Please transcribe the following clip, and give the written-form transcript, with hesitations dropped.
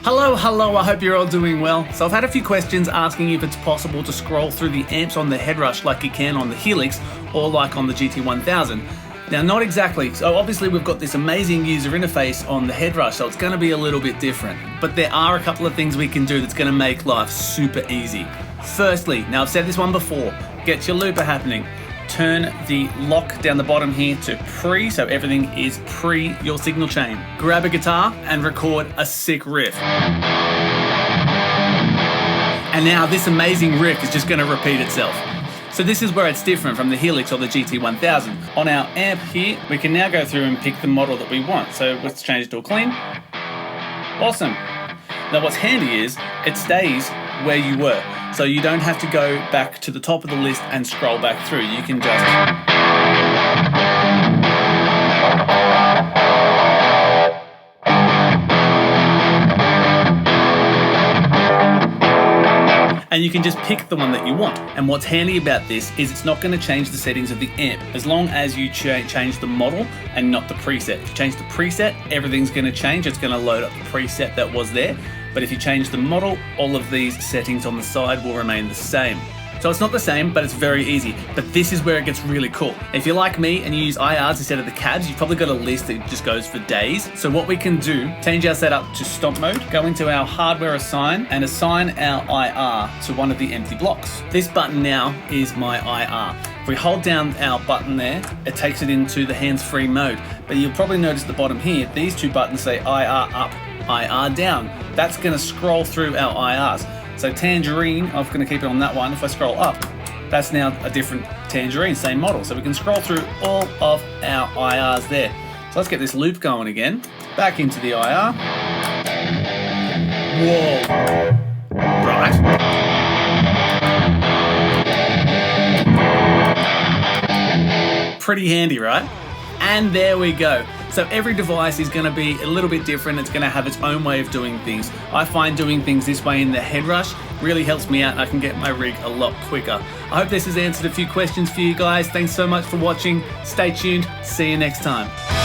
Hello, I hope you're all doing well. So I've had a few questions asking if it's possible to scroll through the amps on the HeadRush like you can on the Helix or like on the GT1000. Now, not exactly. So obviously we've got this amazing user interface on the HeadRush, so it's going to be a little bit different. But there are a couple of things we can do that's going to make life super easy. Firstly, now I've said this one before, get your looper happening. Turn the lock down the bottom here to pre, so everything is pre your signal chain. Grab a guitar and record a sick riff. And now this amazing riff is just going to repeat itself. So this is where it's different from the Helix or the GT1000. On our amp here, we can now go through and pick the model that we want. So let's change it to a clean. Awesome. Now what's handy is it stays where you were. So you don't have to go back to the top of the list and scroll back through. You can just... and you can just pick the one that you want. And what's handy about this is it's not going to change the settings of the amp as long as you change the model and not the preset. If you change the preset, everything's going to change. It's going to load up the preset that was there. But if you change the model, all of these settings on the side will remain the same. So it's not the same, but it's very easy. But this is where it gets really cool. If you're like me and you use IRs instead of the cabs, you've probably got a list that just goes for days. So what we can do, change our setup to stomp mode, go into our hardware assign and assign our IR to one of the empty blocks. This button now is my IR. If we hold down our button there, it takes it into the hands-free mode. But you'll probably notice at the bottom here, these two buttons say IR up, IR down. That's going to scroll through our IRs. So Tangerine, I'm going to keep it on that one. If I scroll up, that's now a different Tangerine, same model. So we can scroll through all of our IRs there. So let's get this loop going again. Back into the IR. Whoa. Right. Pretty handy, right? And there we go. So every device is going to be a little bit different. It's going to have its own way of doing things. I find doing things this way in the HeadRush really helps me out and I can get my rig a lot quicker. I hope this has answered a few questions for you guys. Thanks so much for watching. Stay tuned. See you next time.